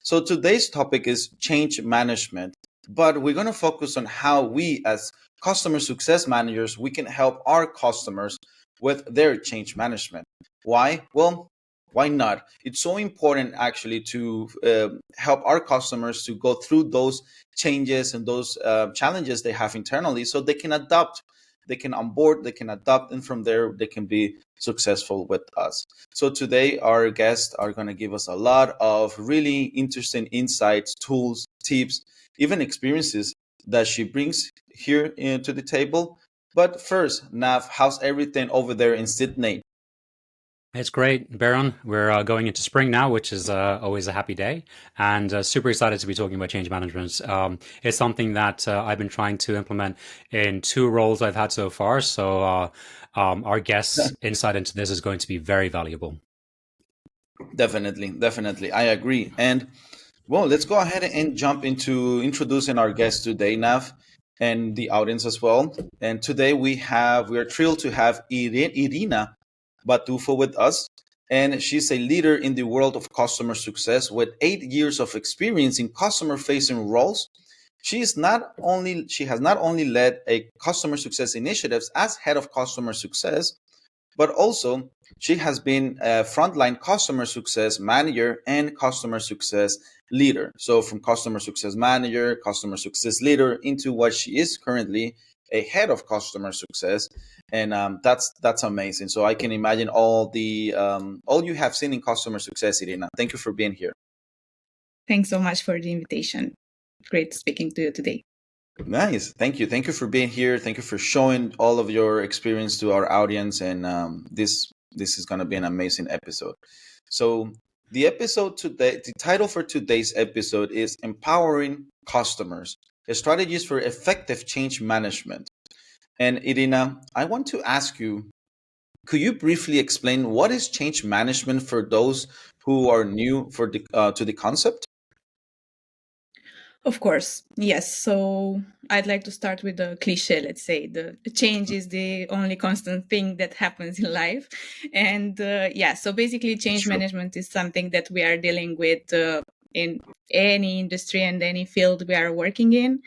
So today's topic is change management, but we're going to focus on how we as customer success managers, we can help our customers with their change management. Why? Well, why not? It's so important actually to help our customers to go through those changes and those challenges they have internally so they can adapt, they can onboard, they can adapt, and from there they can be successful with us. So today our guests are going to give us a lot of really interesting insights, tools, tips, even experiences that she brings here to the table. But first, Nav, how's everything over there in Sydney? It's great, Baron. We're going into spring now, which is always a happy day, and super excited to be talking about change management. It's something that I've been trying to implement in two roles I've had so far. So our guests' insight into this is going to be very valuable. Definitely, definitely. I agree. And well, let's go ahead and jump into introducing our guest today, Nav, and the audience as well. And today we are thrilled to have Irina Vatafu with us. And she's a leader in the world of customer success with 8 years of experience in customer facing roles. She has not only led a customer success initiatives as head of customer success, but also she has been a frontline customer success manager and customer success leader. So from customer success manager, customer success leader into what she is currently a head of customer success, and that's amazing. So I can imagine all you have seen in customer success, Irina. Thank you for being here. Thanks so much for the invitation. Great speaking to you today. Nice. Thank you. Thank you for being here. Thank you for showing all of your experience to our audience. And this is going to be an amazing episode. So the title for today's episode is Empowering Customers: Strategies for Effective Change Management. And Irina, I want to ask you, could you briefly explain what is change management for those who are new to the concept? Of course, yes. So I'd like to start with the cliche, let's say. The change is the only constant thing that happens in life. And yeah, so basically, That's change true. management is something that we are dealing with in any industry and any field we are working in.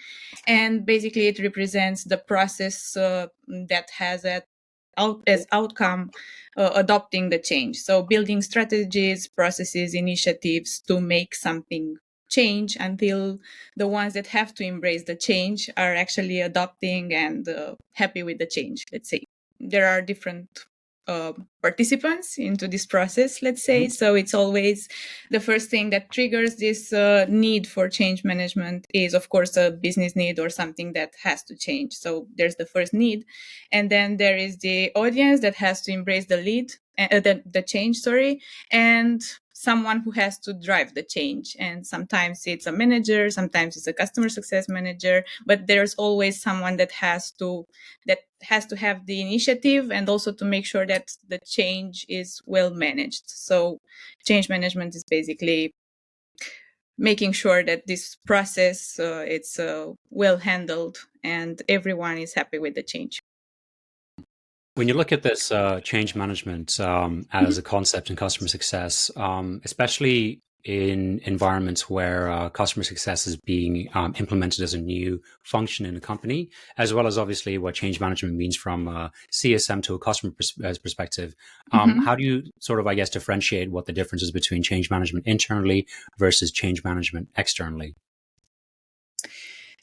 And basically, it represents the process that has as outcome adopting the change. So building strategies, processes, initiatives to make something change until the ones that have to embrace the change are actually adopting and happy with the change, let's say. There are different uh, participants into this process, let's say. Mhm. So it's always the first thing that triggers this need for change management is, of course, a business need or something that has to change. So there's the first need. And then there is the audience that has to embrace the change, sorry, and someone who has to drive the change. And sometimes it's a manager, sometimes it's a customer success manager, but there's always someone that has to have the initiative and also to make sure that the change is well managed. So change management is basically making sure that this process it's well handled and everyone is happy with the change. When you look at this change management as a concept in customer success, especially in environments where customer success is being implemented as a new function in a company, as well as obviously what change management means from CSM to a customer perspective, Mhm. how do you sort of, I guess, differentiate what the difference is between change management internally versus change management externally?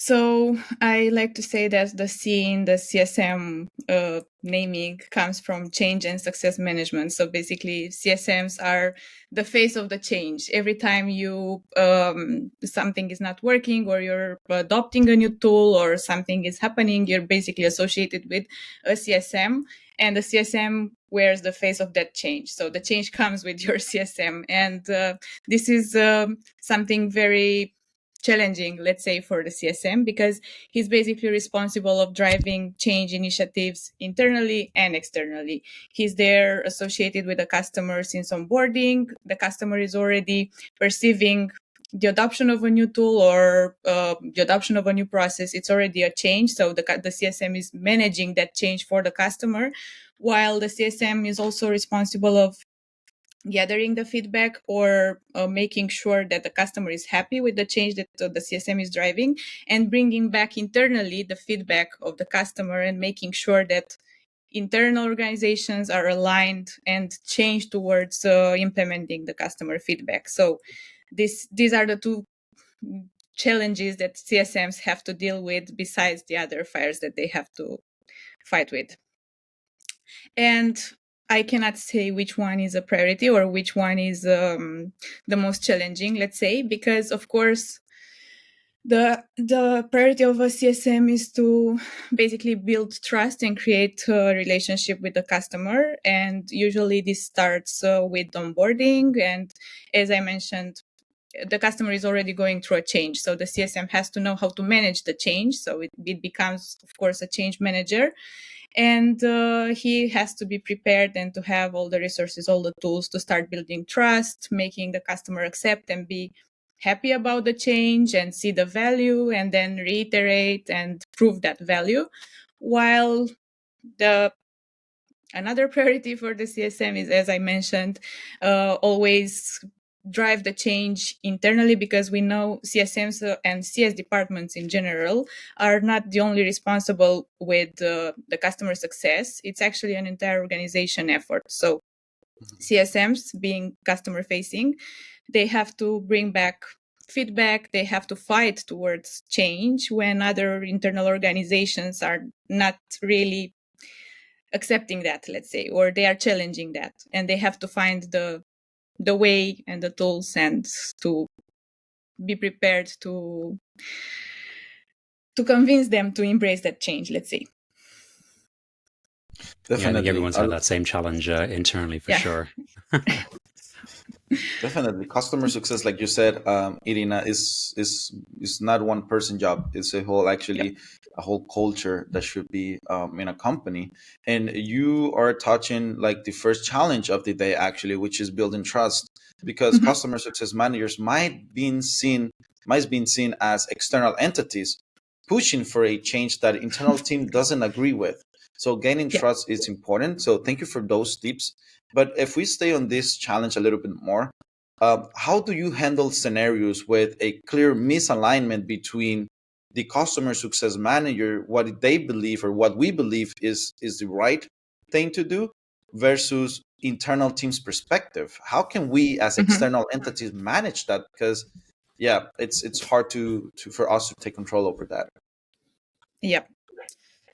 So I like to say that the C in the CSM naming comes from change and success management. So basically, CSMs are the face of the change. Every time you something is not working, or you're adopting a new tool, or something is happening, you're basically associated with a CSM, and the CSM wears the face of that change. So the change comes with your CSM, and this is something very challenging, let's say, for the CSM, because he's basically responsible of driving change initiatives internally and externally. He's there associated with the customer since onboarding. The customer is already perceiving the adoption of a new tool or the adoption of a new process. It's already a change. So the CSM is managing that change for the customer, while the CSM is also responsible of gathering the feedback or making sure that the customer is happy with the change that the CSM is driving, and bringing back internally the feedback of the customer and making sure that internal organizations are aligned and change towards implementing the customer feedback. So these are the two challenges that CSMs have to deal with besides the other fires that they have to fight with. And I cannot say which one is a priority or which one is the most challenging, let's say, because of course the priority of a CSM is to basically build trust and create a relationship with the customer. And usually this starts with onboarding. And as I mentioned, the customer is already going through a change. So the CSM has to know how to manage the change. So it becomes, of course, a change manager. And he has to be prepared and to have all the resources, all the tools to start building trust, making the customer accept and be happy about the change and see the value, and then reiterate and prove that value. While another priority for the CSM is, as I mentioned, always drive the change internally, because we know CSMs and CS departments in general are not the only responsible with the customer success. It's actually an entire organization effort. So CSMs, being customer facing, they have to bring back feedback, they have to fight towards change when other internal organizations are not really accepting that, let's say, or they are challenging that, and they have to find the way and the tools and to be prepared to convince them to embrace that change, let's say. Definitely. Yeah, I think everyone's had that same challenge internally for sure. Definitely, customer success, like you said, Irina, is not one person job. It's a whole, actually, a whole culture that should be in a company. And you are touching like the first challenge of the day, actually, which is building trust, because customer success managers might be seen as external entities pushing for a change that internal team doesn't agree with. So gaining trust is important. So thank you for those tips. But if we stay on this challenge a little bit more, how do you handle scenarios with a clear misalignment between the customer success manager, what they believe or what we believe is the right thing to do, versus internal team's perspective? How can we as external entities manage that? Because it's hard to for us to take control over that. Yep.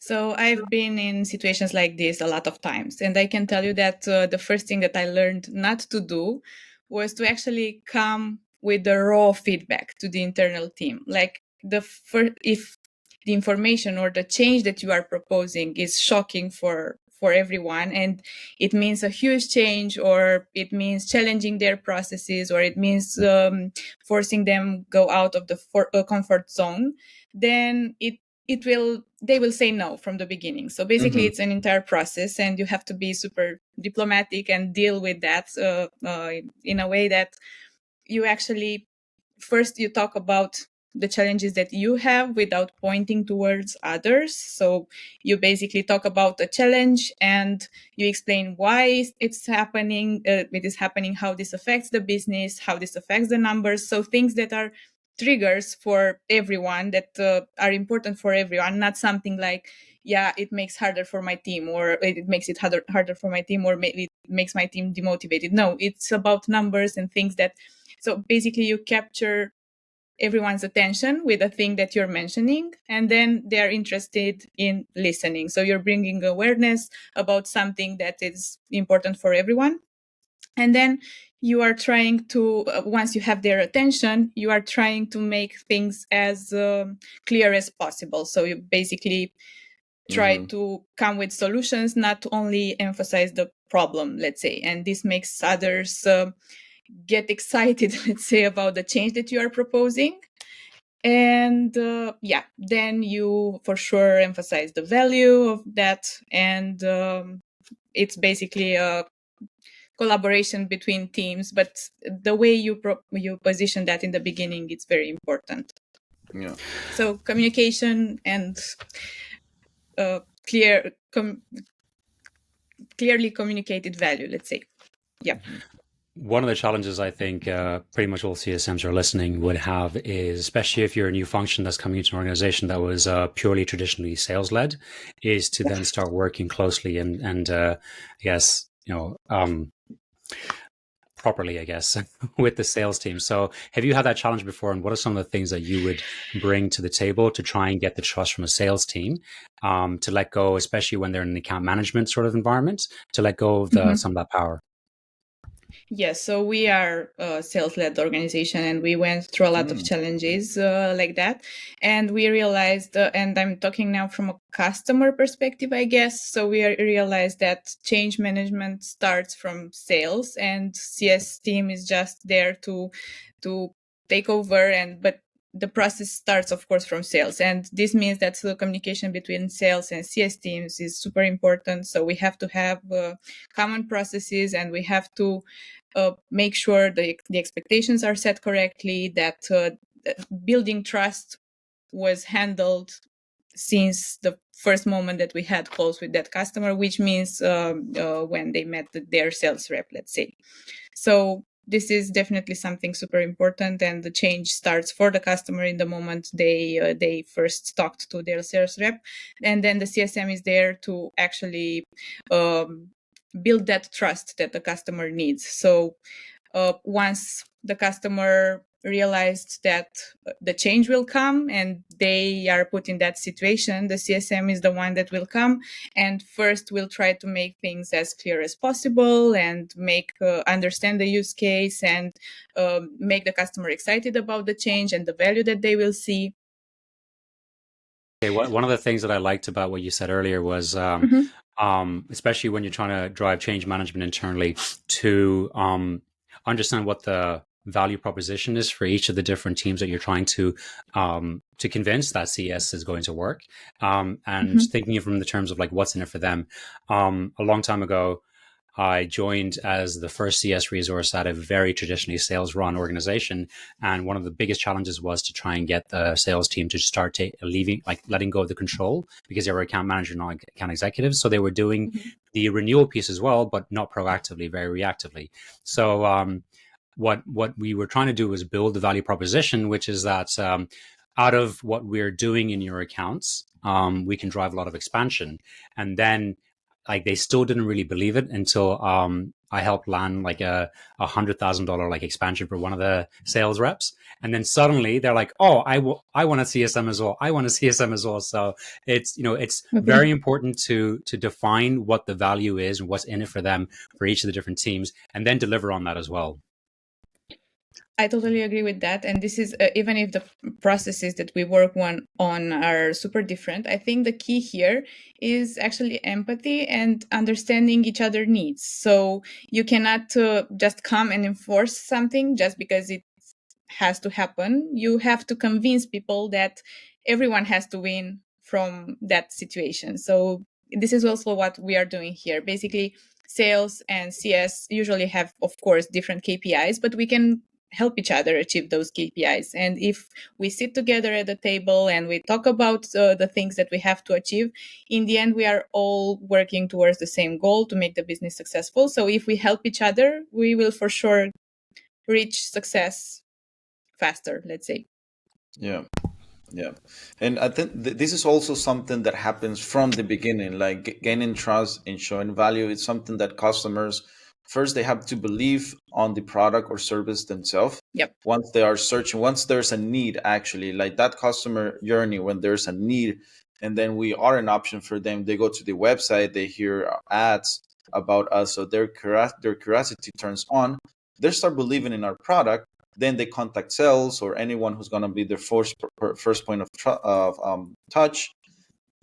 So I've been in situations like this a lot of times, and I can tell you that the first thing that I learned not to do was to actually come with the raw feedback to the internal team. Like if the information or the change that you are proposing is shocking for everyone, and it means a huge change, or it means challenging their processes, or it means forcing them go out of the comfort zone, then they will say no from the beginning. So basically it's an entire process, and you have to be super diplomatic and deal with that in a way that you actually first you talk about the challenges that you have without pointing towards others. So you basically talk about the challenge and you explain why it's happening, it is happening, how this affects the business, how this affects the numbers. So things that are triggers for everyone, that are important for everyone, not something like, yeah, it makes harder for my team, or it makes it harder for my team, or maybe it makes my team demotivated. No, it's about numbers and things that, so basically you capture everyone's attention with a thing that you're mentioning, and then they're interested in listening. So you're bringing awareness about something that is important for everyone. And then you are trying to, once you have their attention, you are trying to make things as clear as possible. So you basically try to come with solutions, not only emphasize the problem, let's say. And this makes others get excited, let's say, about the change that you are proposing. And then you for sure emphasize the value of that. And it's basically a collaboration between teams, but the way you position that in the beginning, it's very important. Yeah. So communication and clearly communicated value, let's say. Yeah. one of the challenges I think pretty much all CSMs are listening would have is, especially if you're a new function that's coming into an organization that was purely traditionally sales led, is to then start working closely and I guess, properly, I guess, with the sales team. So have you had that challenge before? And what are some of the things that you would bring to the table to try and get the trust from a sales team to let go, especially when they're in an account management sort of environment, to let go of some of that power? Yes, so we are a sales-led organization, and we went through a lot of challenges like that. And we realized, and I'm talking now from a customer perspective, I guess. So we realized that change management starts from sales, and CS team is just there to take over. But the process starts, of course, from sales, and this means that the communication between sales and CS teams is super important. So we have to have common processes, and we have to make sure the expectations are set correctly, that building trust was handled since the first moment that we had calls with that customer, which means when they met their sales rep, let's say. So this is definitely something super important, and the change starts for the customer in the moment they first talked to their sales rep, and then the CSM is there to actually build that trust that the customer needs. So once the customer realized that the change will come and they are put in that situation, the CSM is the one that will come and first will try to make things as clear as possible and make understand the use case and make the customer excited about the change and the value that they will see. Okay, one of the things that I liked about what you said earlier was, especially when you're trying to drive change management internally, to understand what the value proposition is for each of the different teams that you're trying to convince that CS is going to work, and thinking from the terms of like what's in it for them. A long time ago, I joined as the first CS resource at a very traditionally sales run organization. And one of the biggest challenges was to try and get the sales team to start letting go of the control, because they were account manager, not account executives. So they were doing the renewal piece as well, but not proactively, very reactively. So what we were trying to do was build the value proposition, which is that out of what we're doing in your accounts, we can drive a lot of expansion. And then like they still didn't really believe it until I helped land like a $100,000 like expansion for one of the sales reps, and then suddenly they're like, "Oh, I want a CSM as well. I want a CSM as well." So it's very important to define what the value is and what's in it for them for each of the different teams, and then deliver on that as well. I totally agree with that. And this is even if the processes that we work on are super different, I think the key here is actually empathy and understanding each other's needs. So you cannot just come and enforce something just because it has to happen. You have to convince people that everyone has to win from that situation. So this is also what we are doing here. Basically, sales and CS usually have, of course, different KPIs, but we can help each other achieve those KPIs. And if we sit together at the table and we talk about the things that we have to achieve, in the end, we are all working towards the same goal to make the business successful. So if we help each other, we will for sure reach success faster, let's say. Yeah. And I think this is also something that happens from the beginning, like gaining trust and showing value. It's something that customers first, they have to believe on the product or service themselves. Yep. Once they are searching, once there's a need, actually, like that customer journey, when there's a need, and then we are an option for them, they go to the website, they hear ads about us, so their curiosity turns on. They start believing in our product. Then they contact sales or anyone who's going to be their first point of touch.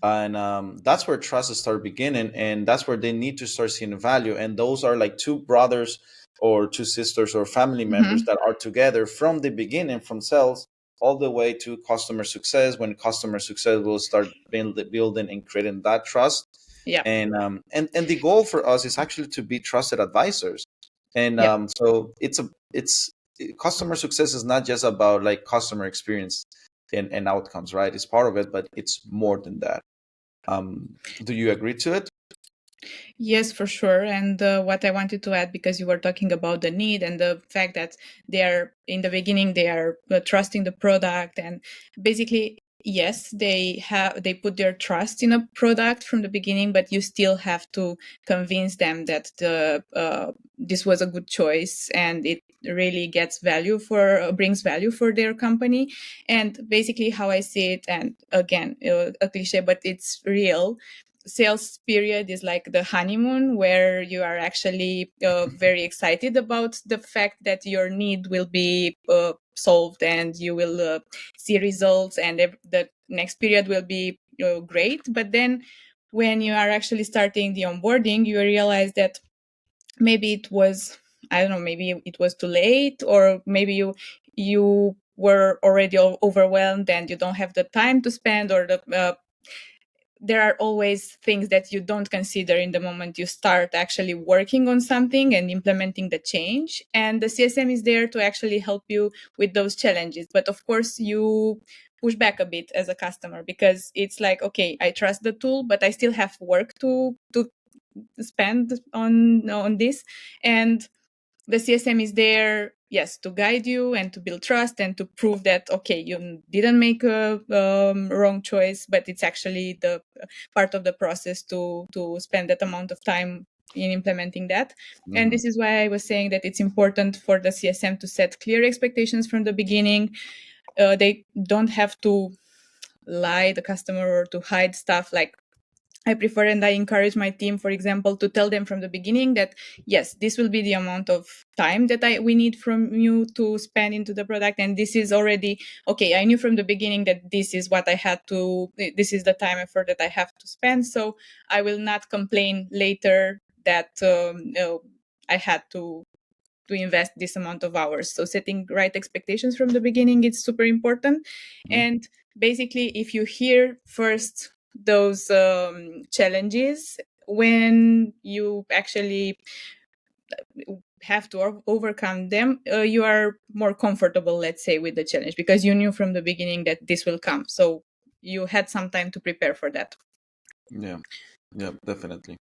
And that's where trust start beginning, and that's where they need to start seeing value. And those are like two brothers or two sisters or family members that are together from the beginning, from sales all the way to customer success. When customer success will start building and creating that trust. Yeah. And the goal for us is actually to be trusted advisors. And so it's customer success is not just about like customer experience and outcomes, right? It's part of it, but it's more than that. Do you agree to it? Yes, for sure. And what I wanted to add, because you were talking about the need and the fact that they are in the beginning, they are trusting the product, and basically, yes, they put their trust in a product from the beginning, but you still have to convince them that this was a good choice and it really brings value for their company. And basically, how I see it, and again, a cliche, but it's real, sales period is like the honeymoon, where you are actually very excited about the fact that your need will be solved and you will see results, and the next period will be great. But then when you are actually starting the onboarding, you realize that maybe it was, I don't know, maybe it was too late, or maybe you were already overwhelmed and you don't have the time to spend, or there are always things that you don't consider in the moment you start actually working on something and implementing the change. And the CSM is there to actually help you with those challenges. But of course, you push back a bit as a customer, because it's like, okay, I trust the tool, but I still have work to spend on this. And the CSM is there, yes, to guide you and to build trust and to prove that, okay, you didn't make a wrong choice, but it's actually the part of the process to spend that amount of time in implementing that. And Mhm. this is why I was saying that it's important for the CSM to set clear expectations from the beginning. They don't have to lie the customer or to hide stuff. Like, I prefer and I encourage my team, for example, to tell them from the beginning that, yes, this will be the amount of time that we need from you to spend into the product. And this is already, okay, I knew from the beginning that this is what I had to, this is the time effort that I have to spend. So I will not complain later that I had to invest this amount of hours. So setting right expectations from the beginning is super important. Mhm. And basically, if you hear first those challenges, when you actually have to overcome them, you are more comfortable, let's say, with the challenge, because you knew from the beginning that this will come. So you had some time to prepare for that. Yeah, yeah, definitely.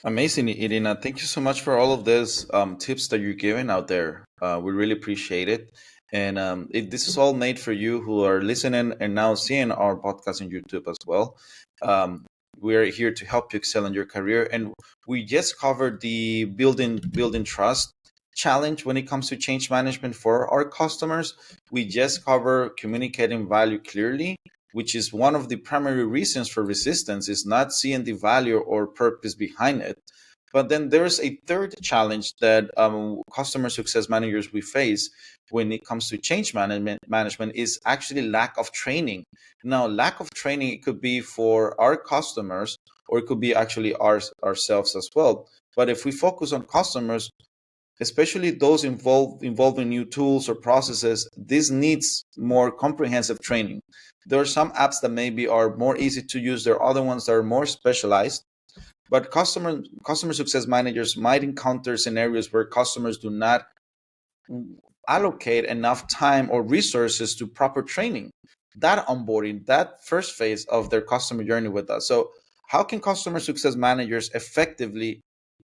Amazing, Irina. Thank you so much for all of these tips that you're giving out there. We really appreciate it. And this is all made for you who are listening and now seeing our podcast on YouTube as well. Um, we're here to help you excel in your career. And we just covered the building trust challenge when it comes to change management for our customers. We just cover communicating value clearly, which is one of the primary reasons for resistance, is not seeing the value or purpose behind it. But then there's a third challenge that customer success managers we face when it comes to change management is actually lack of training. Now, lack of training, it could be for our customers, or it could be actually ourselves as well. But if we focus on customers, especially those involving new tools or processes, this needs more comprehensive training. There are some apps that maybe are more easy to use. There are other ones that are more specialized. But customer success managers might encounter scenarios where customers do not allocate enough time or resources to proper training, that onboarding, that first phase of their customer journey with us. So how can customer success managers effectively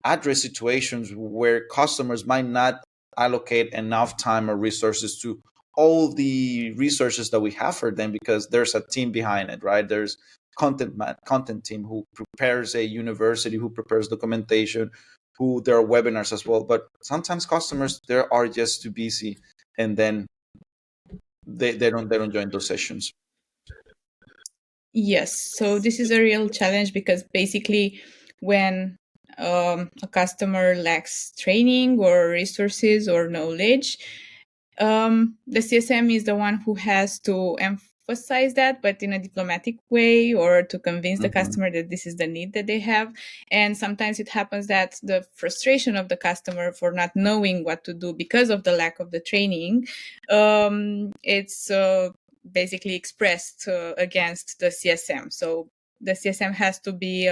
address situations where customers might not allocate enough time or resources to all the resources that we have for them, because there's a team behind it, right? There's content team who prepares a university, who prepares documentation, who there are webinars as well. But sometimes customers, they are just too busy, and then they don't join those sessions. Yes, so this is a real challenge, because basically, when a customer lacks training or resources or knowledge, the CSM is the one who has to emphasize that, but in a diplomatic way, or to convince the Mhm. customer that this is the need that they have. And sometimes it happens that the frustration of the customer for not knowing what to do because of the lack of the training, it's basically expressed against the CSM. So the CSM has to be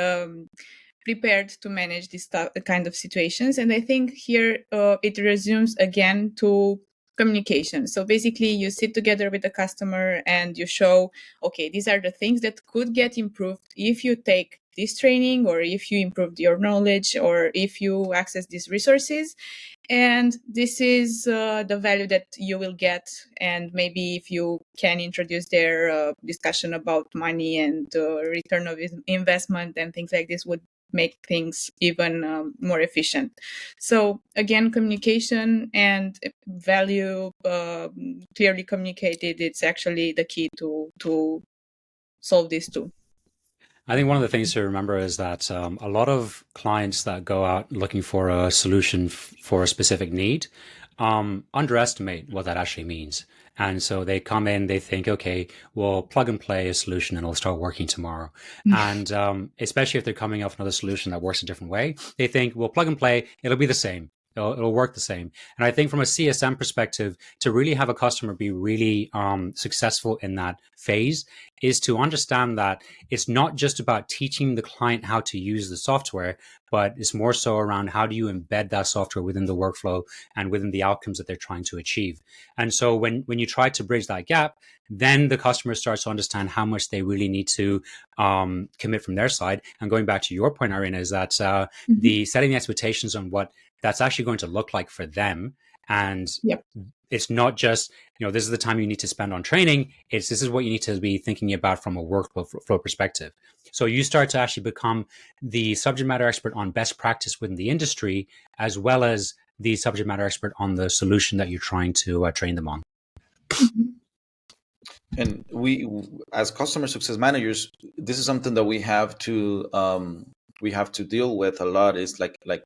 prepared to manage this kind of situations. And I think here it resumes again to communication. So basically, you sit together with the customer and you show, okay, these are the things that could get improved if you take this training, or if you improved your knowledge, or if you access these resources. And this is the value that you will get. And maybe if you can introduce their discussion about money and return of investment and things like this, would make things even more efficient. So again, communication and value clearly communicated, it's actually the key to solve these two. I think one of the things to remember is that a lot of clients that go out looking for a solution for a specific need underestimate what that actually means. And so they come in, they think, okay, we'll plug and play a solution and it'll start working tomorrow. And especially if they're coming off another solution that works a different way, they think, well, plug and play, it'll be the same. It'll work the same. And I think from a CSM perspective, to really have a customer be really successful in that phase is to understand that it's not just about teaching the client how to use the software, but it's more so around how do you embed that software within the workflow and within the outcomes that they're trying to achieve. And so when you try to bridge that gap, then the customer starts to understand how much they really need to commit from their side. And going back to your point, Irina, is that the setting the expectations on what that's actually going to look like for them. And it's not just, this is the time you need to spend on training. This is what you need to be thinking about from a workflow perspective. So you start to actually become the subject matter expert on best practice within the industry, as well as the subject matter expert on the solution that you're trying to train them on. And we, as customer success managers, this is something that we have to deal with a lot. Is like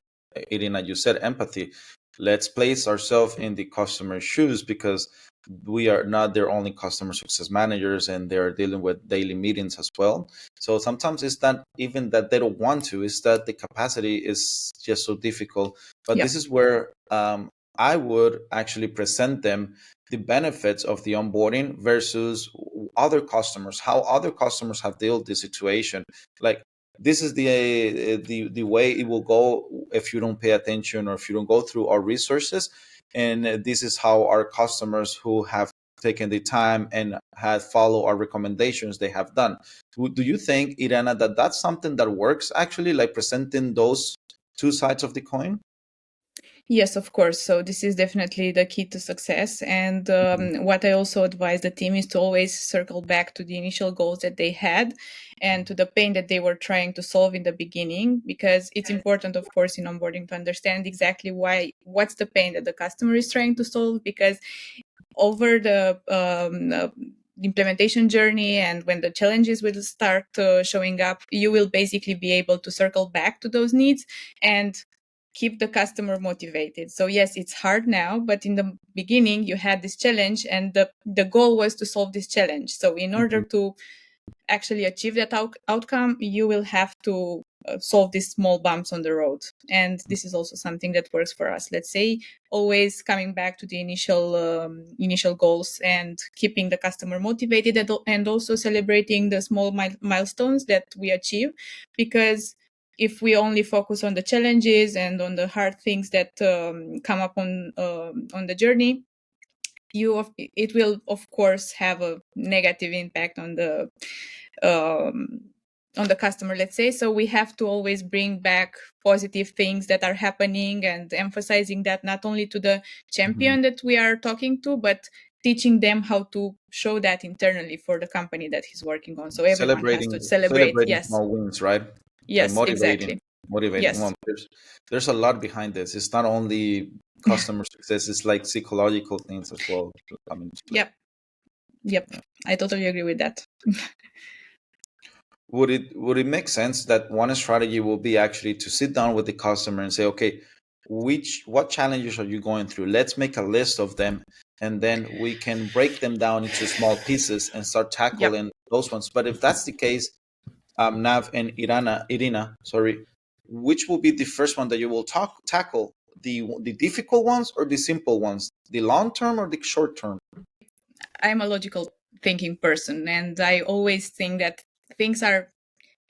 Irina, you said, empathy. Let's place ourselves in the customer's shoes, because we are not their only customer success managers, and they're dealing with daily meetings as well. So sometimes it's not even that they don't want to, it's that the capacity is just so difficult. But this is where I would actually present them the benefits of the onboarding versus other customers, how other customers have dealt the situation. Like, this is the way it will go if you don't pay attention, or if you don't go through our resources. And this is how our customers who have taken the time and have followed our recommendations, they have done. Do you think, Irina, that that's something that works actually, like presenting those two sides of the coin? Yes, of course. So this is definitely the key to success. And what I also advise the team is to always circle back to the initial goals that they had and to the pain that they were trying to solve in the beginning, because it's important, of course, in onboarding to understand exactly what's the pain that the customer is trying to solve, because over the implementation journey and when the challenges will start showing up, you will basically be able to circle back to those needs and keep the customer motivated. So yes, it's hard now, but in the beginning you had this challenge, and the goal was to solve this challenge. So in order to actually achieve that outcome, you will have to solve these small bumps on the road. And this is also something that works for us. Let's say always coming back to the initial goals and keeping the customer motivated, and also celebrating the small milestones that we achieve, because if we only focus on the challenges and on the hard things that come up on the journey, it will of course have a negative impact on the customer, let's say. So we have to always bring back positive things that are happening, and emphasizing that not only to the champion that we are talking to, but teaching them how to show that internally for the company that he's working on. So everyone has to celebrate. Yes, small wins, right? Yes, motivating Yes. Well, there's a lot behind this. It's not only customer success, it's like psychological things as well. Yep. I totally agree with that. Would it make sense that one strategy will be actually to sit down with the customer and say, okay, what challenges are you going through? Let's make a list of them, and then we can break them down into small pieces and start tackling those ones. But if that's the case, Nav and Irina, sorry, which will be the first one that you will tackle? The difficult ones or the simple ones? The long term or the short term? I'm a logical thinking person, and I always think that things are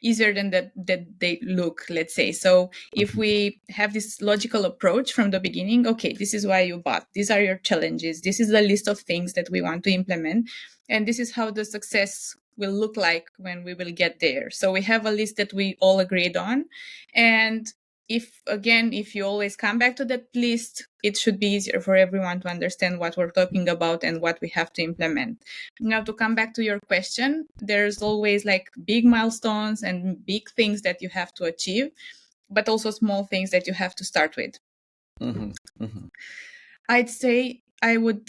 easier than that they look, let's say. So if we have this logical approach from the beginning, okay, this is why you bought, these are your challenges, this is the list of things that we want to implement, and this is how the success will look like when we will get there. So we have a list that we all agreed on. And if you always come back to that list, it should be easier for everyone to understand what we're talking about and what we have to implement. Now, to come back to your question, there's always like big milestones and big things that you have to achieve, but also small things that you have to start with. I'd say I would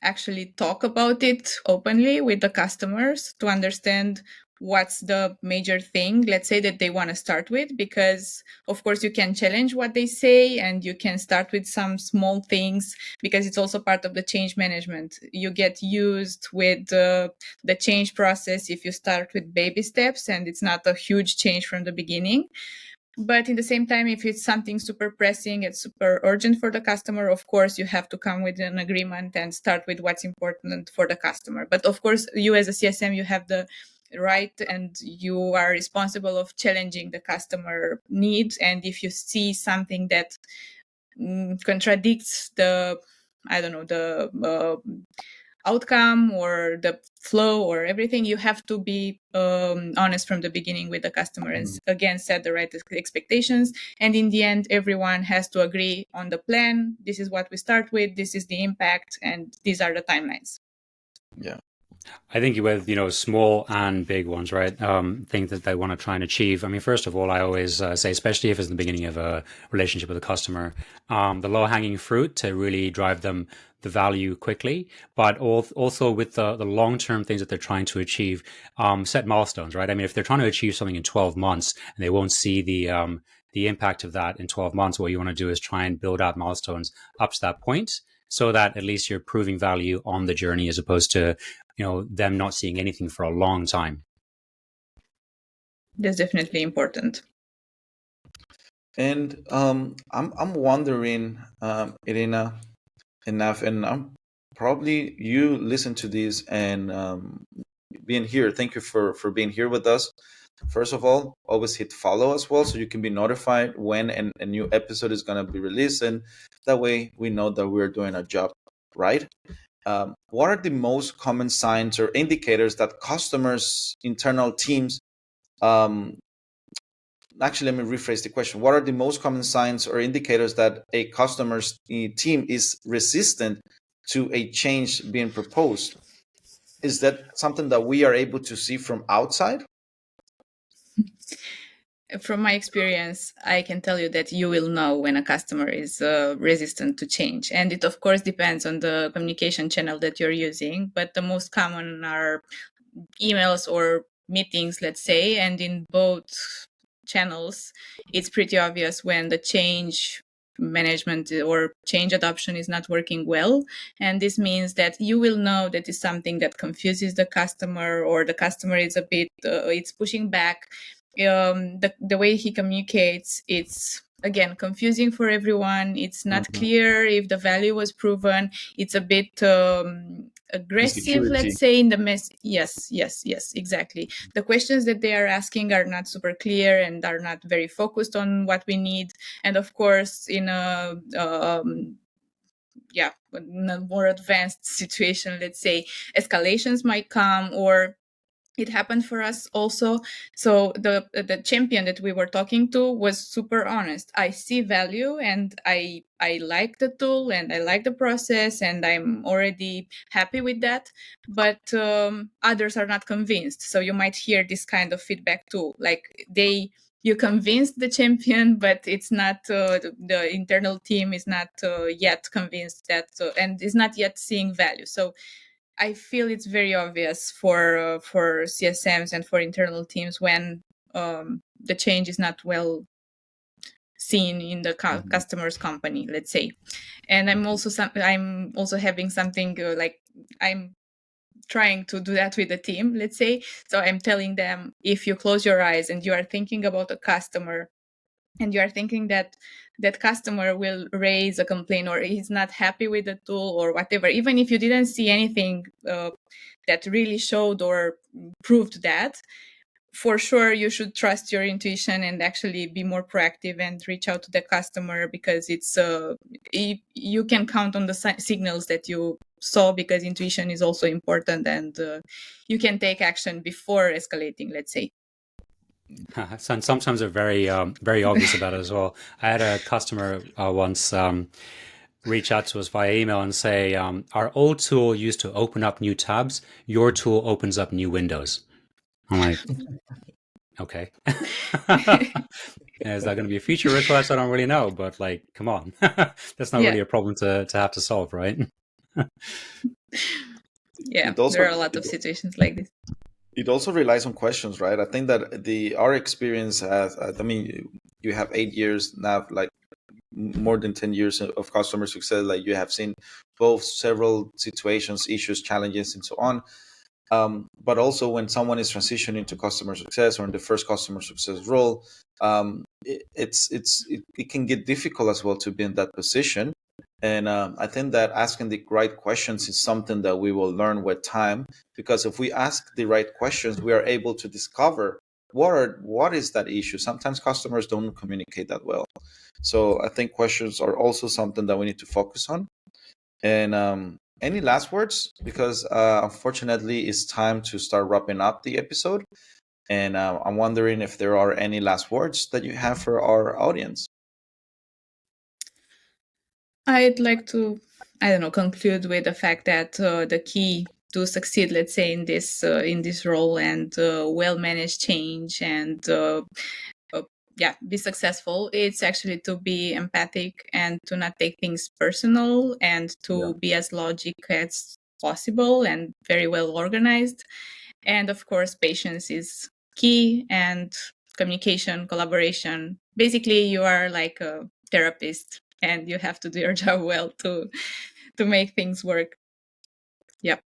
actually talk about it openly with the customers to understand what's the major thing, let's say, that they want to start with, because of course you can challenge what they say and you can start with some small things, because it's also part of the change management. You get used with the change process if you start with baby steps and it's not a huge change from the beginning. But in the same time, if it's something super pressing, it's super urgent for the customer, of course, you have to come with an agreement and start with what's important for the customer. But of course, you as a CSM, you have the right and you are responsible of challenging the customer needs. And if you see something that contradicts the outcome or the flow or everything, you have to be honest from the beginning with the customer and again set the right expectations. And in the end, everyone has to agree on the plan. This is what we start with, this is the impact, and these are the timelines. Yeah, I think with, small and big ones, right? Things that they want to try and achieve. I mean, first of all, I always say, especially if it's the beginning of a relationship with a customer, the low hanging fruit to really drive them the value quickly, but also with the long-term things that they're trying to achieve, set milestones, right? I mean, if they're trying to achieve something in 12 months and they won't see the impact of that in 12 months, what you want to do is try and build out milestones up to that point, so that at least you're proving value on the journey, as opposed to them not seeing anything for a long time. That's definitely important. And I'm wondering, Irina, enough, and I'm probably you listen to this and being here. Thank you for being here with us. First of all, always hit follow as well, so you can be notified when a new episode is going to be released, and that way we know that we're doing our job right. What are the most common signs or indicators that customers' internal teams actually, let me rephrase the question. What are the most common signs or indicators that a customer's team is resistant to a change being proposed? Is that something that we are able to see from outside? From my experience, I can tell you that you will know when a customer is resistant to change. And it, of course, depends on the communication channel that you're using. But the most common are emails or meetings, let's say. And in both channels, it's pretty obvious when the change management or change adoption is not working well. And this means that you will know that is something that confuses the customer, or the customer is a bit, it's pushing back. The way he communicates, it's again confusing for everyone. It's not clear if the value was proven. It's a bit aggressive, let's say, in the mess. Yes, exactly. The questions that they are asking are not super clear and are not very focused on what we need. And of course, in a in a more advanced situation, let's say, escalations might come, or it happened for us also. So the champion that we were talking to was super honest. I see value and I like the tool and I like the process and I'm already happy with that. But others are not convinced. So you might hear this kind of feedback too. Like you convinced the champion, but it's not the internal team is not yet convinced that and is not yet seeing value. So I feel it's very obvious for CSMs and for internal teams when the change is not well seen in the customer's company, let's say. And I'm also having something like I'm trying to do that with the team, let's say. So I'm telling them, if you close your eyes and you are thinking about a customer and you are thinking that that customer will raise a complaint or he's not happy with the tool or whatever, even if you didn't see anything that really showed or proved that, for sure you should trust your intuition and actually be more proactive and reach out to the customer, because it's you can count on the signals that you saw, because intuition is also important, and you can take action before escalating, let's say. Sometimes they're very obvious about it as well. I had a customer once reach out to us via email and say, our old tool used to open up new tabs. Your tool opens up new windows. I'm like, okay. Is that going to be a feature request? I don't really know, but like, come on. That's not Yeah. really a problem to have to solve, right? Yeah, there are a lot of situations like this. It also relies on questions, right? I think that our experience has, I mean, you have 8 years now, like more than 10 years of customer success. Like, you have seen both several situations, issues, challenges, and so on. But also when someone is transitioning to customer success or in the first customer success role, it can get difficult as well to be in that position. And I think that asking the right questions is something that we will learn with time, because if we ask the right questions, we are able to discover what is that issue. Sometimes customers don't communicate that well. So I think questions are also something that we need to focus on. And any last words? Because unfortunately, it's time to start wrapping up the episode. And I'm wondering if there are any last words that you have for our audience. I'd like to, I don't know, conclude with the fact that the key to succeed, let's say, in this role and well manage change and be successful, it's actually to be empathic and to not take things personal and to be as logic as possible and very well organized. And of course, patience is key, and communication, collaboration. Basically, you are like a therapist and you have to do your job well to make things work. Yep.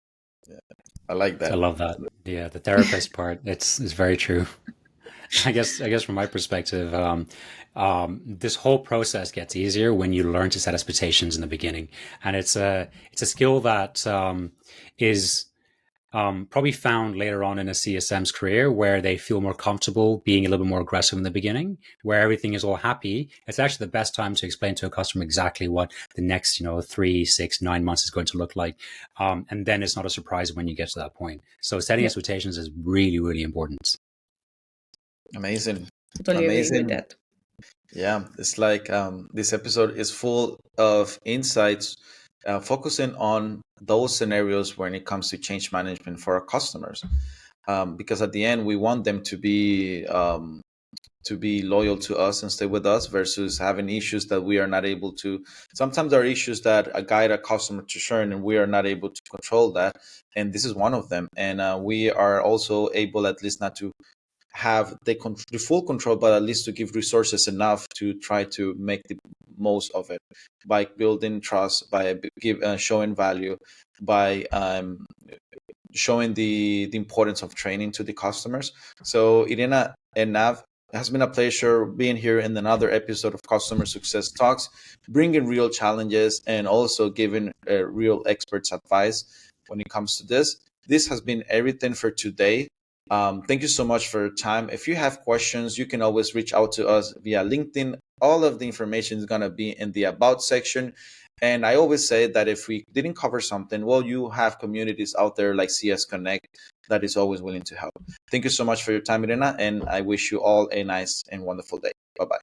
Yeah, I like that. I love that. Yeah, the therapist part, it's very true. I guess from my perspective, this whole process gets easier when you learn to set expectations in the beginning, and it's a skill that is probably found later on in a CSM's career, where they feel more comfortable being a little bit more aggressive in the beginning, where everything is all happy. It's actually the best time to explain to a customer exactly what the next 3, 6, 9 months is going to look like, and then it's not a surprise when you get to that point. So setting expectations is really, really important. Amazing. Totally agree with that. Yeah, it's like this episode is full of insights, focusing on those scenarios when it comes to change management for our customers, because at the end we want them to be loyal to us and stay with us, versus having issues that we are not able to. Sometimes there are issues that guide a customer to churn, and we are not able to control that. And this is one of them. And we are also able, at least not to have the full control, but at least to give resources enough to try to make the most of it, by building trust, by showing value, by showing the importance of training to the customers. So Irina and Nav, it has been a pleasure being here in another episode of Customer Success Talks, bringing real challenges and also giving real experts advice when it comes to this. This has been everything for today. Thank you so much for your time. If you have questions, you can always reach out to us via LinkedIn. All of the information is going to be in the About section. And I always say that if we didn't cover something, well, you have communities out there like CS Connect that is always willing to help. Thank you so much for your time, Irina, and I wish you all a nice and wonderful day. Bye-bye.